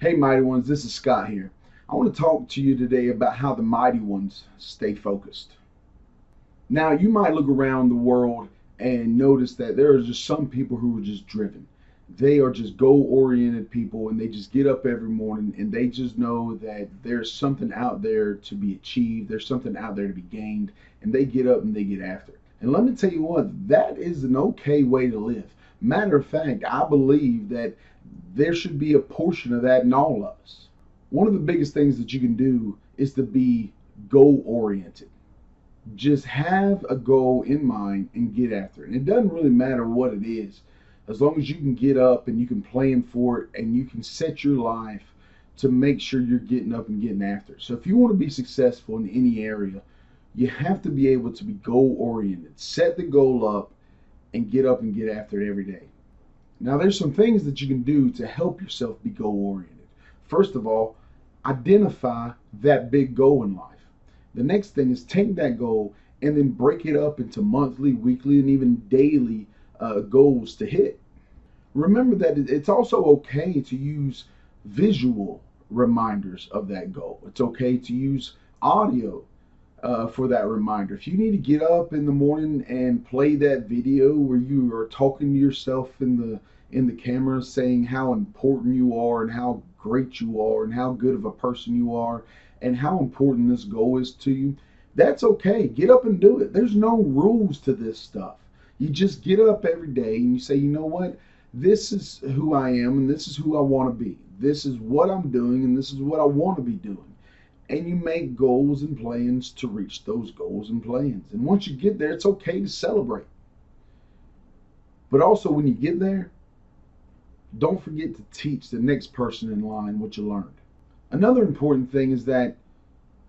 Hey Mighty Ones, this is Scott here. I want to talk to you today about how the Mighty Ones stay focused. Now, you might look around the world and notice that there are just some people who are just driven. They are just goal-oriented people, and they just get up every morning and they just know that there's something out there to be achieved, there's something out there to be gained, and they get up and they get after it. And let me tell you what, that is an okay way to live. Matter of fact, I believe that there should be a portion of that in all of us. One of the biggest things that you can do is to be goal oriented. Just have a goal in mind and get after it. And it doesn't really matter what it is, as long as you can get up and you can plan for it and you can set your life to make sure you're getting up and getting after it. So if you want to be successful in any area, you have to be able to be goal oriented. Set the goal up and get up and get after it every day. Now, there's some things that you can do to help yourself be goal oriented. First of all, identify that big goal in life. The next thing is take that goal and then break it up into monthly, weekly, and even daily goals to hit. Remember that it's also okay to use visual reminders of that goal. It's okay to use audio for that reminder. If you need to get up in the morning and play that video where you are talking to yourself in the camera saying how important you are and how great you are and how good of a person you are and how important this goal is to you, that's okay. Get up and do it. There's no rules to this stuff. You just get up every day and you say, you know what? This is who I am and this is who I want to be. This is what I'm doing and this is what I want to be doing. And you make goals and plans to reach those goals and plans. And once you get there, it's okay to celebrate. But also, when you get there, don't forget to teach the next person in line what you learned. Another important thing is that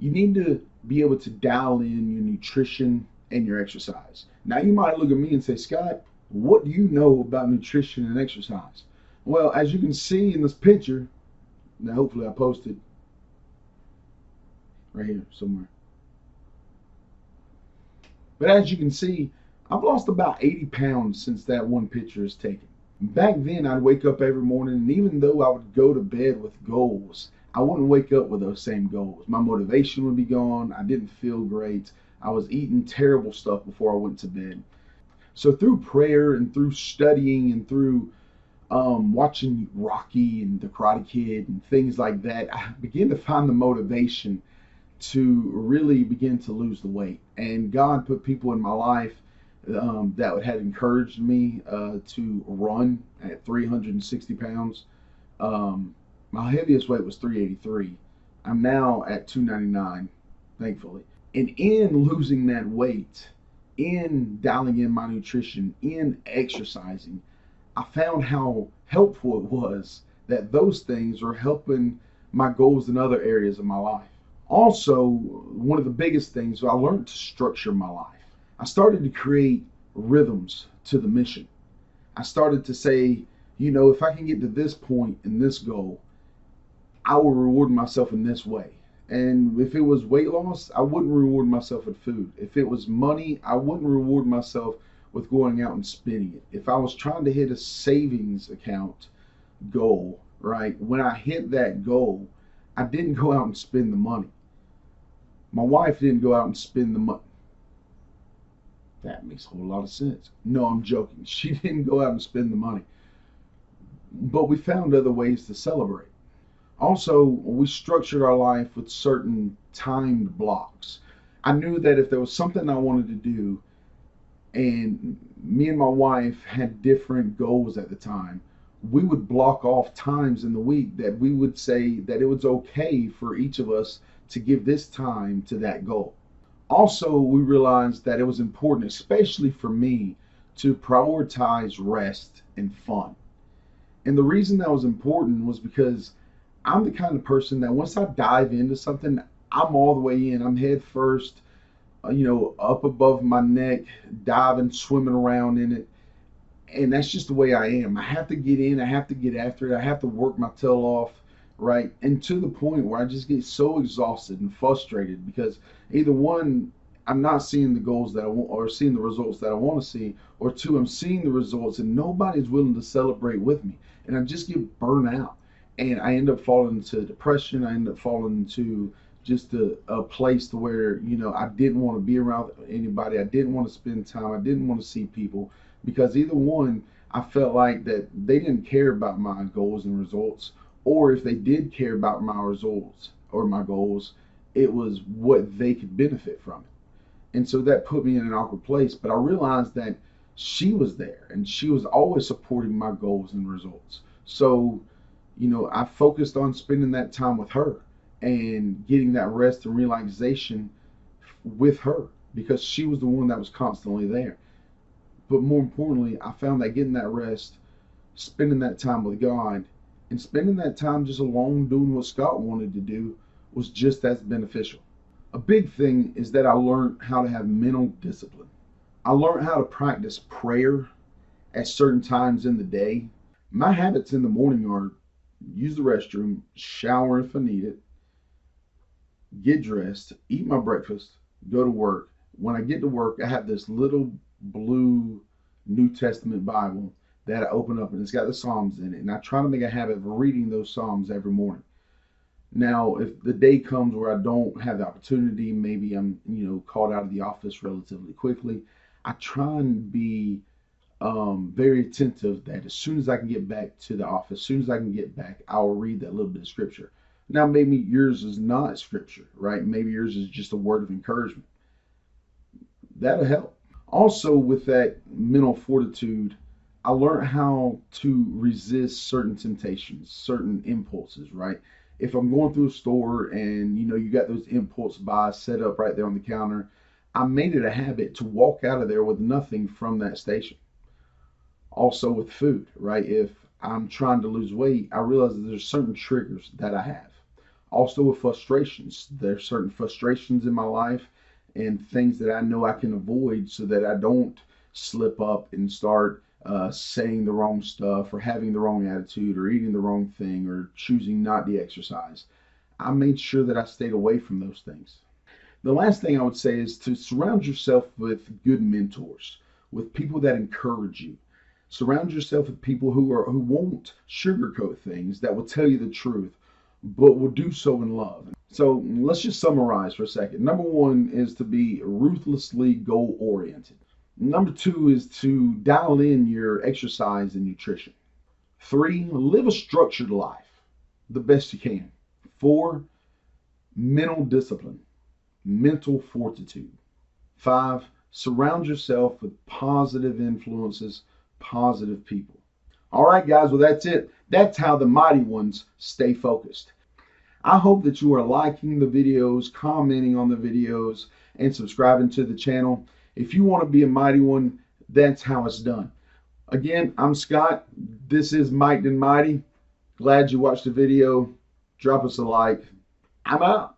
you need to be able to dial in your nutrition and your exercise. Now, you might look at me and say, Scott, what do you know about nutrition and exercise? Well, as you can see in this picture, now hopefully I posted right here somewhere. But as you can see, I've lost about 80 pounds since that one picture is taken. Back then, I'd wake up every morning, and even though I would go to bed with goals, I wouldn't wake up with those same goals. My motivation would be gone. I didn't feel great. I was eating terrible stuff before I went to bed. So through prayer and through studying and through watching Rocky and The Karate Kid and things like that, I began to find the motivation to really begin to lose the weight. And God put people in my life that had encouraged me to run at 360 pounds. My heaviest weight was 383. I'm now at 299, thankfully. And in losing that weight, in dialing in my nutrition, in exercising, I found how helpful it was that those things are helping my goals in other areas of my life. Also, one of the biggest things, I learned to structure my life. I started to create rhythms to the mission. I started to say, you know, if I can get to this point in this goal, I will reward myself in this way. And if it was weight loss, I wouldn't reward myself with food. If it was money, I wouldn't reward myself with going out and spending it. If I was trying to hit a savings account goal, right, when I hit that goal, I didn't go out and spend the money. My wife didn't go out and spend the money. That makes a whole lot of sense. No, I'm joking. She didn't go out and spend the money. But we found other ways to celebrate. Also, we structured our life with certain timed blocks. I knew that if there was something I wanted to do, and me and my wife had different goals at the time, we would block off times in the week that we would say that it was okay for each of us to give this time to that goal. Also, we realized that it was important, especially for me, to prioritize rest and fun. And the reason that was important was because I'm the kind of person that once I dive into something, I'm all the way in. I'm head first, up above my neck, diving, swimming around in it. And that's just the way I am. I have to get in. I have to get after it. I have to work my tail off, right? And to the point where I just get so exhausted and frustrated because either one, I'm not seeing the goals that I want or seeing the results that I want to see, or two, I'm seeing the results and nobody's willing to celebrate with me. And I just get burnt out. And I ended up falling into depression. I ended up falling into just a place to where, you know, I didn't want to be around anybody. I didn't want to spend time. I didn't want to see people because either one, I felt like that they didn't care about my goals and results, or if they did care about my results or my goals, it was what they could benefit from it. And so that put me in an awkward place. But I realized that she was there and she was always supporting my goals and results. So, you know, I focused on spending that time with her and getting that rest and relaxation with her because she was the one that was constantly there. But more importantly, I found that getting that rest, spending that time with God, and spending that time just alone doing what Scott wanted to do was just as beneficial. A big thing is that I learned how to have mental discipline. I learned how to practice prayer at certain times in the day. My habits in the morning are use the restroom, shower if I need it, get dressed, eat my breakfast, go to work. When I get to work, I have this little blue New Testament Bible that I open up and it's got the Psalms in it. And I try to make a habit of reading those Psalms every morning. Now, if the day comes where I don't have the opportunity, maybe I'm, you know, called out of the office relatively quickly, I try and be very attentive that as soon as I can get back to the office, as soon as I can get back, I'll read that little bit of scripture. Now, maybe yours is not scripture, right? Maybe yours is just a word of encouragement. That'll help. Also, with that mental fortitude, I learned how to resist certain temptations, certain impulses, right? If I'm going through a store and you know you got those impulse buys set up right there on the counter, I made it a habit to walk out of there with nothing from that station. Also with food, right? If I'm trying to lose weight, I realize that there's certain triggers that I have. Also with frustrations, there's certain frustrations in my life and things that I know I can avoid so that I don't slip up and start saying the wrong stuff or having the wrong attitude or eating the wrong thing or choosing not to exercise. I made sure that I stayed away from those things. The last thing I would say is to surround yourself with good mentors, with people that encourage you. Surround yourself with people who won't sugarcoat things, that will tell you the truth, but will do so in love. So let's just summarize for a second. Number one is to be ruthlessly goal oriented. Number two is to dial in your exercise and nutrition. Three, live a structured life the best you can. Four, mental discipline, mental fortitude. Five, surround yourself with positive influences, positive people. All right, guys, well, that's it. That's how the mighty ones stay focused. I hope that you are liking the videos, commenting on the videos, and subscribing to the channel. If you want to be a mighty one, that's how it's done. Again, I'm Scott. This is Mike and Mighty. Glad you watched the video. Drop us a like. I'm out.